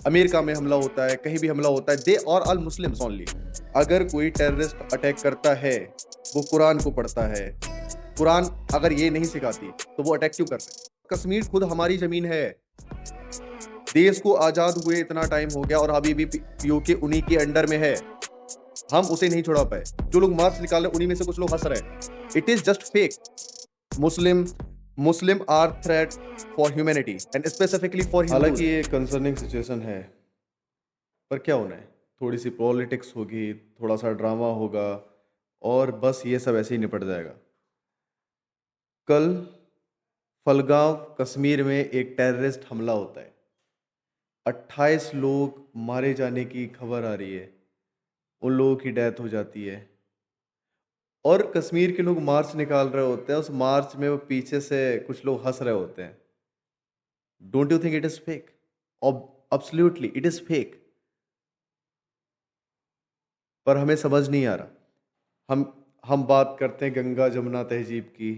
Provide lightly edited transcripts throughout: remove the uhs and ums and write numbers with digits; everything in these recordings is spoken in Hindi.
अमेरिका में हमला होता है, कहीं भी हमला होता है, they are all Muslims only. अगर कोई टेररिस्ट अटैक करता है, वो कुरान को पढ़ता है। कुरान अगर ये नहीं सिखाती तो वो अटैक क्यों कर रहे हैं? कश्मीर खुद हमारी जमीन है। देश को आजाद हुए इतना टाइम हो गया और अभी भी पीओके उन्हीं के अंडर में है। हम उसे नहीं छोड़ा पाए। जो लोग मार्क्स निकाल रहे, उन्हीं में से कुछ लोग हंस रहे हैं। It is just fake. Muslim Muslim are threat for humanity and specifically for हालांकि ये कंसर्निंग सिचुएशन है, पर क्या होना है, थोड़ी सी पॉलिटिक्स होगी, थोड़ा सा ड्रामा होगा और बस ये सब ऐसे ही निपट जाएगा। कल फलगांव कश्मीर में एक टेररिस्ट हमला होता है, 28 लोग मारे जाने की खबर आ रही है, उन लोगों की डेथ हो जाती है और कश्मीर के लोग मार्च निकाल रहे होते हैं। उस मार्च में वो पीछे से कुछ लोग हंस रहे होते हैं। Don't you think it is fake? Absolutely it is fake. पर हमें समझ नहीं आ रहा। हम बात करते हैं गंगा जमुना तहजीब की,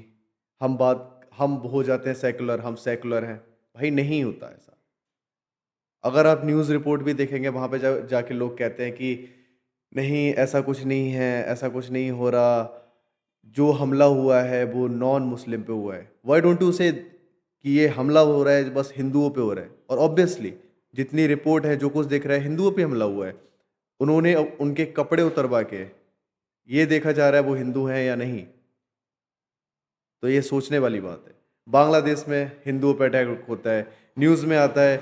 हम हो जाते हैं सेकुलर, हम सेकुलर हैं। भाई नहीं होता ऐसा। अगर आप न्यूज़ रिपोर्ट भी देखेंगे, वहाँ पे जाके लोग कहते हैं कि नहीं ऐसा कुछ नहीं है, ऐसा कुछ नहीं हो रहा, जो हमला हुआ है वो नॉन मुस्लिम पे हुआ है। वाई डोंट यू से कि ये हमला हो रहा है बस हिंदुओं पे हो रहा है? और ऑब्वियसली जितनी रिपोर्ट है, जो कुछ दिख रहा है, हिंदुओं पे हमला हुआ है। उन्होंने उनके कपड़े उतरवा के ये देखा जा रहा है वो हिंदू हैं या नहीं। तो ये सोचने वाली बात है। बांग्लादेश में हिंदुओं पे अटैक होता है, न्यूज़ में आता है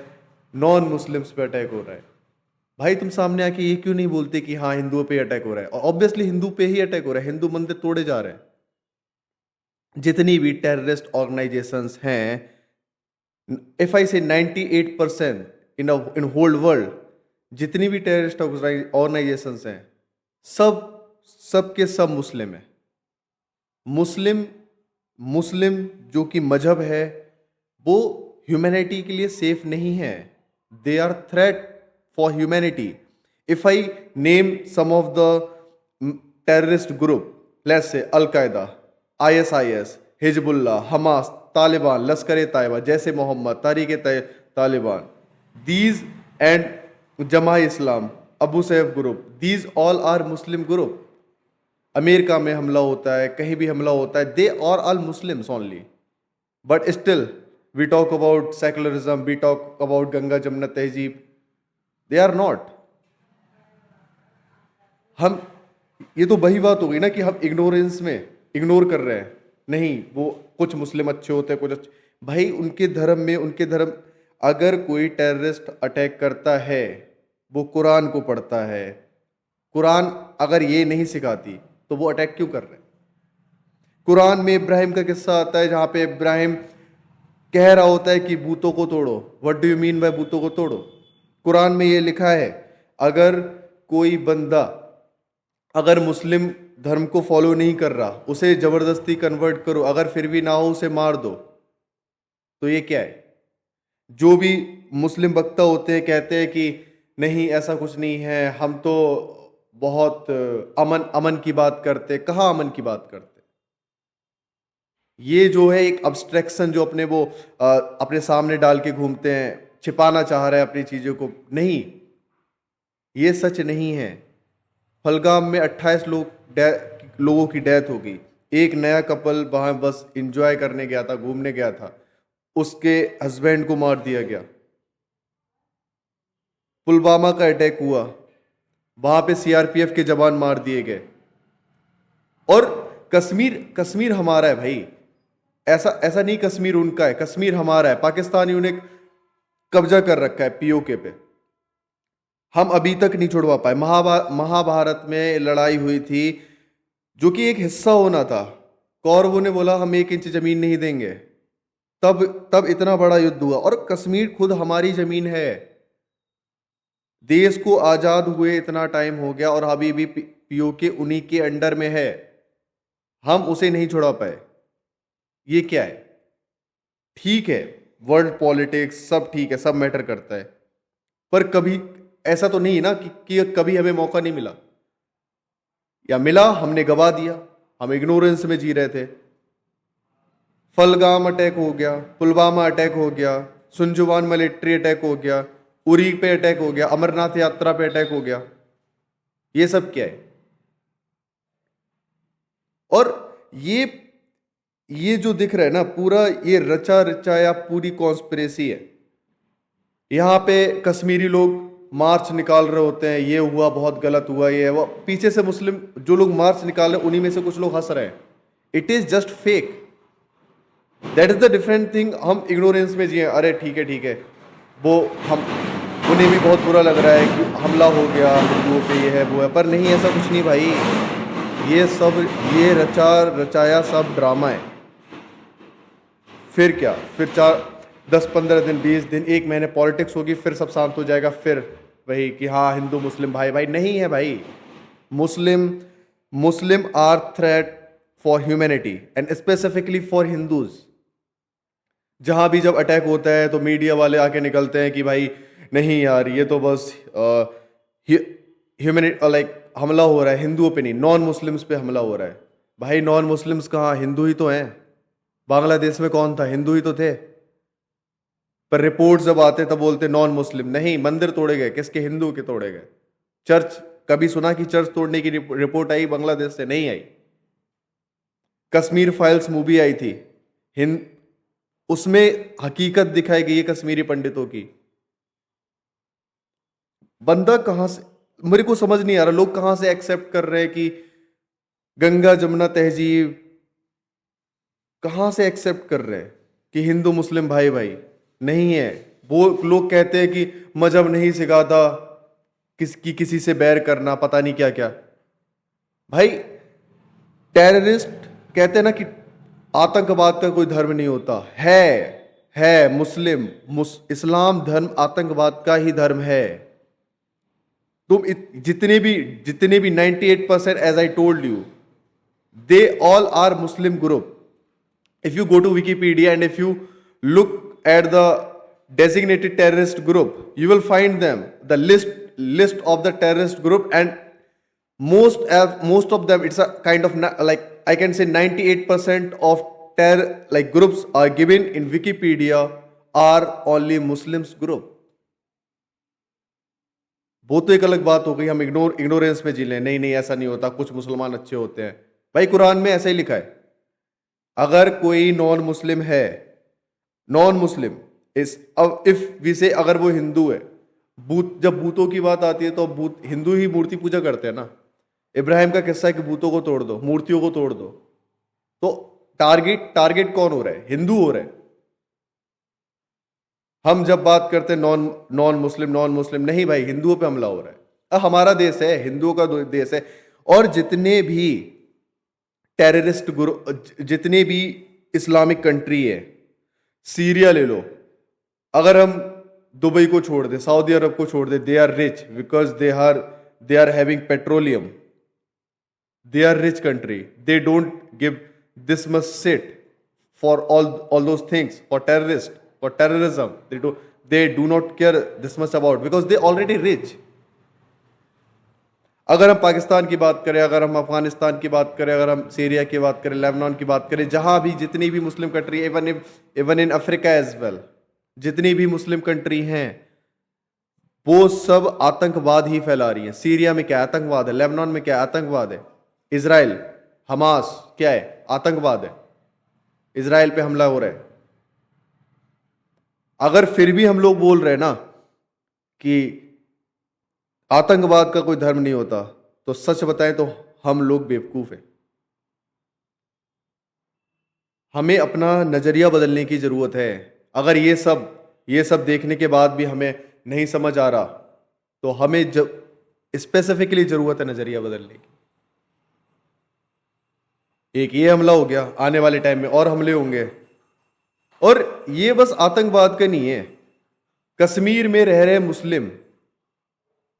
नॉन मुस्लिम्स पे अटैक हो रहा है। भाई तुम सामने आके ये क्यों नहीं बोलते कि हाँ हिंदुओं पे अटैक हो रहा है? और ऑब्वियसली हिंदू पे ही अटैक हो रहा है, हिंदू मंदिर तोड़े जा रहे हैं। जितनी भी टेररिस्ट ऑर्गेनाइजेशंस हैं, इफ आई से 98% इन होल वर्ल्ड, जितनी भी टेररिस्ट ऑर्गेनाइजेशंस हैं, सब सब के सब मुस्लिम हैं। मुस्लिम मुस्लिम जो कि मजहब है, वो ह्यूमैनिटी के लिए सेफ नहीं है। They are threat for humanity. If I name some of the terrorist group, let's say Al कायदा, ISIS, Hezbollah, Hamas, Taliban, Lashkar Taiba, जैसे Mohammed, Tariq Taliban, these and Jama Islam, Abu Sayyaf group, these all are Muslim group. America में हमला होता है, कहीं भी हमला होता है, they are all Muslims only. But still we talk about secularism, we talk about Ganga Jamuna tehzeeb, they are not. हम ये तो वही बात हो गई ना कि हम इग्नोरेंस में इग्नोर कर रहे हैं। नहीं वो कुछ मुस्लिम अच्छे होते हैं, कुछ अच्छे। भाई उनके धर्म में, उनके धर्म, अगर कोई टेररिस्ट अटैक करता है, वो कुरान को पढ़ता है। कुरान अगर ये नहीं सिखाती तो वो अटैक क्यों कर रहे हैं? कुरान में इब्राहिम का किस्सा आता है, जहां पे इब्राहिम कह रहा होता है कि बूतों को तोड़ो। What do you mean by बूतों को तोड़ो? कुरान में ये लिखा है, अगर कोई बंदा अगर मुस्लिम धर्म को फॉलो नहीं कर रहा, उसे जबरदस्ती कन्वर्ट करो, अगर फिर भी ना हो उसे मार दो। तो ये क्या है? जो भी मुस्लिम वक्ता होते हैं कहते हैं कि नहीं ऐसा कुछ नहीं है, हम तो बहुत अमन अमन की बात करते। कहाँ अमन की बात करते? ये जो है एक अब्स्ट्रैक्शन जो अपने सामने डाल के घूमते हैं, छिपाना चाह रहे हैं अपनी चीजों को। नहीं, ये सच नहीं है। फलगाम में 28 लोगों की डेथ हो गई। एक नया कपल वहां बस एंजॉय करने गया था, घूमने गया था, उसके हस्बैंड को मार दिया गया। पुलवामा का अटैक हुआ, वहां पे सीआरपीएफ के जवान मार दिए गए। और कश्मीर कश्मीर हमारा है भाई। ऐसा ऐसा नहीं कश्मीर उनका है, कश्मीर हमारा है। पाकिस्तानियों ने कब्जा कर रखा है पीओके पे। हम अभी तक नहीं छुड़वा पाए। महाभारत में लड़ाई हुई थी, जो कि एक हिस्सा होना था। कौरवों ने बोला हम 1 इंच जमीन नहीं देंगे, तब तब इतना बड़ा युद्ध हुआ। और कश्मीर खुद हमारी जमीन है। देश को आजाद हुए इतना टाइम हो गया और अभी भी पीओके उन्हीं के अंडर में है। हम उसे नहीं छुड़ा पाए। ये क्या है? ठीक है, वर्ल्ड पॉलिटिक्स सब ठीक है, सब मैटर करता है, पर कभी ऐसा तो नहीं ना कि कभी हमें मौका नहीं मिला, या मिला हमने गवा दिया, हम इग्नोरेंस में जी रहे थे। फलगाम अटैक हो गया, पुलवामा अटैक हो गया, सुंजुवान मिलिट्री अटैक हो गया, उरी पे अटैक हो गया, अमरनाथ यात्रा पे अटैक हो गया, ये सब क्या है? और ये जो दिख रहा है ना, पूरा ये रचा रचाया पूरी कॉन्स्पिरेसी है। यहाँ पे कश्मीरी लोग मार्च निकाल रहे होते हैं, ये हुआ, बहुत गलत हुआ, ये है वो, पीछे से मुस्लिम जो लोग मार्च निकाल रहे हैं उन्हीं में से कुछ लोग हंस रहे हैं। It is just fake. That is the different thing. हम इग्नोरेंस में जिए, अरे ठीक है, वो हम उन्हें भी बहुत बुरा लग रहा है कि हमला हो गया हिंदुओं पे, ये है वो है, पर नहीं, ऐसा कुछ नहीं भाई। ये सब ये रचा रचाया सब ड्रामा है। फिर क्या, फिर 10-15 दिन 20 दिन 1 महीने पॉलिटिक्स होगी, फिर सब शांत हो जाएगा, फिर वही कि हाँ हिंदू मुस्लिम भाई भाई। नहीं है भाई। Muslim are threat for humanity and specifically for Hindus. जहां भी जब अटैक होता है तो मीडिया वाले आके निकलते हैं कि भाई नहीं यार, ये तो बस ह्यूमैनिटी लाइक हमला हो रहा है हिंदुओं पे नहीं, नॉन मुस्लिम्स पे हमला हो रहा है। भाई नॉन मुस्लिम्स कहाँ, हिंदू ही तो हैं। बांग्लादेश में कौन था, हिंदू ही तो थे। पर रिपोर्ट जब आते तब बोलते नॉन मुस्लिम। नहीं, मंदिर तोड़े गए, किसके, हिंदू के तोड़े गए। चर्च, कभी सुना कि चर्च तोड़ने की रिपोर्ट आई बांग्लादेश से? नहीं आई। कश्मीर फाइल्स मूवी आई थी, हिंद उसमें हकीकत दिखाई गई है कश्मीरी पंडितों की। बंदा कहां से, मेरे को समझ नहीं आ रहा, लोग कहां से एक्सेप्ट कर रहे हैं कि गंगा जमुना तहजीब, कहां से एक्सेप्ट कर रहे हैं कि हिंदू मुस्लिम भाई भाई नहीं है। वो लोग कहते हैं कि मजहब नहीं सिखाता किसी से बैर करना, पता नहीं क्या क्या। भाई टेररिस्ट कहते हैं ना कि आतंकवाद का कोई धर्म नहीं होता। है इस्लाम धर्म आतंकवाद का ही धर्म है। तुम जितने भी 98%, as I told you, they all are Muslim group. If you go to Wikipedia and if you look at the designated terrorist group, you will find them, the list of the terrorist group, and most of them, it's a kind of like I can say 98% of groups are given in Wikipedia are only Muslims group. वो तो एक अलग बात हो गई, हम इग्नोरेंस में जी लें, नहीं ऐसा नहीं होता, कुछ मुसलमान अच्छे होते हैं। भाई कुरान में ऐसा ही लिखा है, अगर कोई नॉन मुस्लिम है, नॉन मुस्लिम इस, इफ वी से, अगर वो हिंदू है, जब भूतों की बात आती है तो हिंदू ही मूर्ति पूजा करते हैं ना। इब्राहिम का किस्सा है कि भूतों को तोड़ दो, मूर्तियों को तोड़ दो। तो टारगेट कौन हो रहा है, हिंदू हो रहे हैं। हम जब बात करते हैं नॉन मुस्लिम, नहीं भाई, हिंदुओं पे हमला हो रहा है। अब हमारा देश है, हिंदुओं का देश है, और जितने भी टेररिस्ट ग्रुप, जितने भी इस्लामिक कंट्री है, सीरिया ले लो, अगर हम दुबई को छोड़ दे, सऊदी अरब को छोड़ दे, they are rich because they are having petroleum, they are rich country, they don't give this much shit for all those things, for terrorism, they do not care this much about, because they already rich. अगर हम पाकिस्तान की बात करें, अगर हम अफगानिस्तान की बात करें, अगर हम सीरिया की बात करें, लेबनान की बात करें, जहां भी जितनी भी Muslim country, even in Africa as well, जितनी भी मुस्लिम कंट्री हैं, वो सब आतंकवाद ही फैला रही हैं। सीरिया में क्या आतंकवाद है, लेबनान में क्या आतंकवाद है, इजराइल हमास क्या है, आतंकवाद है, इजराइल पे हमला हो रहा है। अगर फिर भी हम लोग बोल रहे हैं ना कि आतंकवाद का कोई धर्म नहीं होता, तो सच बताएं तो हम लोग बेवकूफ हैं। हमें अपना नजरिया बदलने की जरूरत है। अगर ये सब देखने के बाद भी हमें नहीं समझ आ रहा, तो हमें स्पेसिफिकली जरूरत है नजरिया बदलने की। एक ये हमला हो गया, आने वाले टाइम में और हमले होंगे। और ये बस आतंकवाद का नहीं है, कश्मीर में रह रहे Muslim,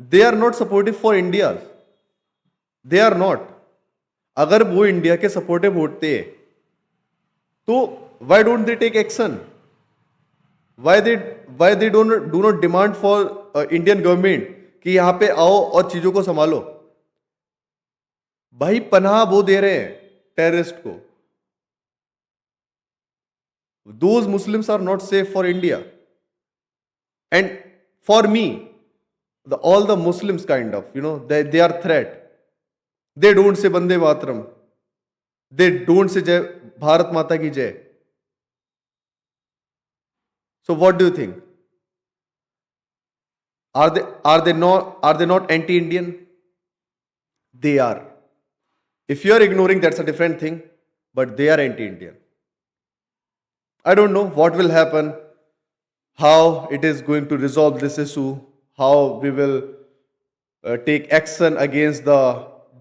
they are not supportive for India, they are not. अगर वो इंडिया के सपोर्टिव होते तो why don't they take action, why they do not demand for Indian government कि यहां पे आओ और चीजों को संभालो। भाई पनाह वो दे रहे हैं टेररिस्ट को। Those Muslims are not safe for India. And for me, all the Muslims kind of, they are threat. They don't say Bande Mataram. They don't say Jai Bharat Mata ki Jai. So what do you think? Are they not anti-Indian? They are. If you are ignoring, that's a different thing, but they are anti-Indian. I don't know what will happen, how it is going to resolve this issue, how we will take action against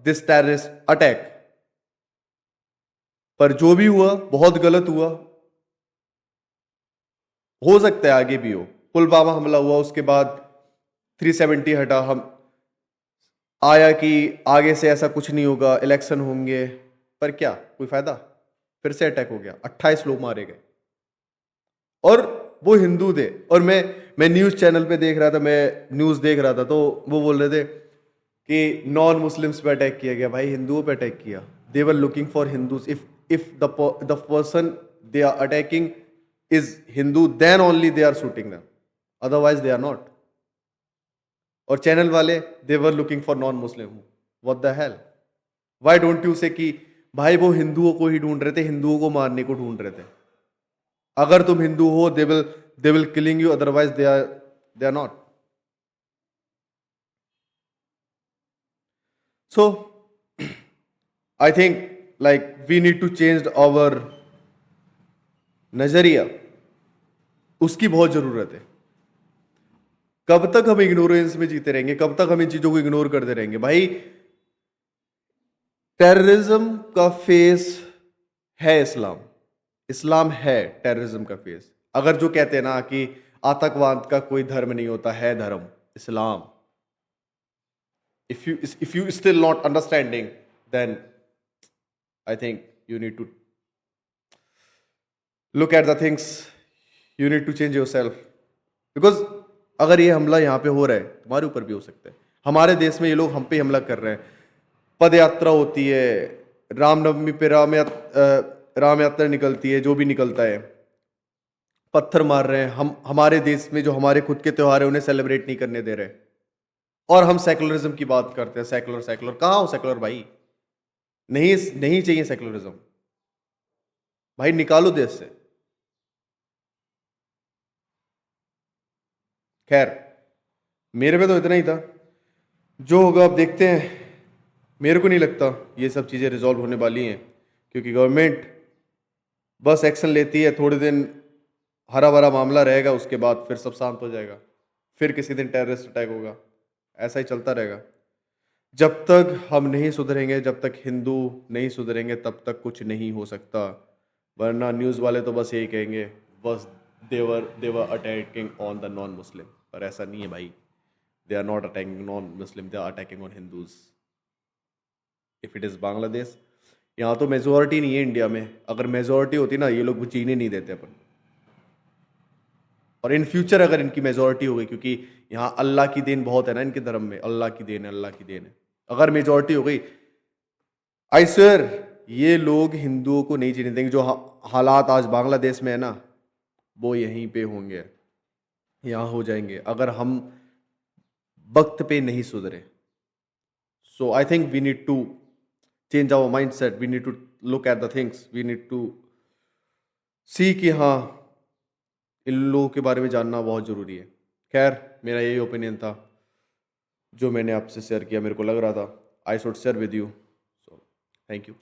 this terrorist attack. पर जो भी हुआ बहुत गलत हुआ. हो सकता है आगे भी हो. पुलवामा हमला हुआ, उसके बाद 370 हटा, हम आया कि आगे से ऐसा कुछ नहीं होगा, इलेक्शन होंगे, पर क्या कोई फायदा? फिर से अटैक हो गया, 28 लोग मारे गए और वो हिंदू थे. और मैं न्यूज़ चैनल पे देख रहा था, मैं न्यूज़ देख रहा था, तो वो बोल रहे थे कि नॉन मुस्लिम्स पे अटैक किया गया. भाई हिंदुओं पे अटैक किया. They were looking for Hindus. If the person they are attacking is Hindu, then only they are shooting them, otherwise they are not. और चैनल वाले they were looking for non Muslim. What the hell? Why don't you say कि भाई वो हिंदुओं को ही ढूंढ रहे थे, हिंदुओं को मारने को ढूंढ रहे थे. अगर तुम हिंदू हो, they will killing you, otherwise they are not. So I think like we need to change our नजरिया. उसकी बहुत जरूरत है. कब तक हम इग्नोरेंस में जीते रहेंगे? कब तक हम इन चीजों को इग्नोर करते रहेंगे? भाई टेररिज्म का फेस है इस्लाम. इस्लाम है टेररिज्म का फेस. अगर जो कहते हैं ना कि आतंकवाद का कोई धर्म नहीं होता, है धर्म इस्लाम. if you still not understanding, then I think you need to look at the things. You need to change yourself. Because अगर ये हमला यहाँ पे हो रहा है, तुम्हारे ऊपर भी हो सकता है. हमारे देश में ये लोग हम पे हमला कर रहे हैं. पद यात्रा होती है, रामनवमी पे राम यात्रा निकलती है, जो भी निकलता है, पत्थर मार रहे हैं. हम हमारे देश में जो हमारे खुद के त्योहार है उन्हें सेलिब्रेट नहीं करने दे रहे. और हम सेकुलरिज्म की बात करते हैं. सेकुलर कहाँ हो सेकुलर भाई? नहीं चाहिए सेकुलरिज्म. भाई निकालो देश से. खैर मेरे पे तो इतना ही था. जो होगा अब देखते हैं. मेरे को नहीं लगता ये सब चीज़ें रिजॉल्व होने वाली हैं, क्योंकि गवर्नमेंट बस एक्शन लेती है, थोड़े दिन हरा भरा मामला रहेगा, उसके बाद फिर सब शांत हो जाएगा. फिर किसी दिन टेररिस्ट अटैक होगा. ऐसा ही चलता रहेगा. जब तक हम नहीं सुधरेंगे, जब तक हिंदू नहीं सुधरेंगे, तब तक कुछ नहीं हो सकता. वरना न्यूज़ वाले तो बस यही कहेंगे, बस they're attacking on the non Muslim. पर ऐसा नहीं है भाई. They are not attacking non Muslim, they are attacking on Hindus. If it is Bangladesh, यहाँ तो मेजोरिटी नहीं है इंडिया में. अगर मेजोरिटी होती ना, ये लोग जीने नहीं देते अपन. और इन फ्यूचर अगर इनकी मेजोरिटी हो गई, क्योंकि यहाँ अल्लाह की देन बहुत है ना इनके धर्म में. अल्लाह की देन है, अल्लाह की देन है. अगर मेजोरिटी हो गई, आई स्वेयर ये लोग हिंदुओं को नहीं जीने देंगे. जो हालात आज बांग्लादेश में है ना, वो यहीं पे होंगे, यहाँ हो जाएंगे, अगर हम वक्त पे नहीं सुधरे. So I think we need to change our mind set. We need to look at the things. We need to see कि हाँ, इन लोगों के बारे में जानना बहुत ज़रूरी है. खैर मेरा यही ओपिनियन था जो मैंने आपसे शेयर किया. मेरे को लग रहा था I should share with you. So thank you.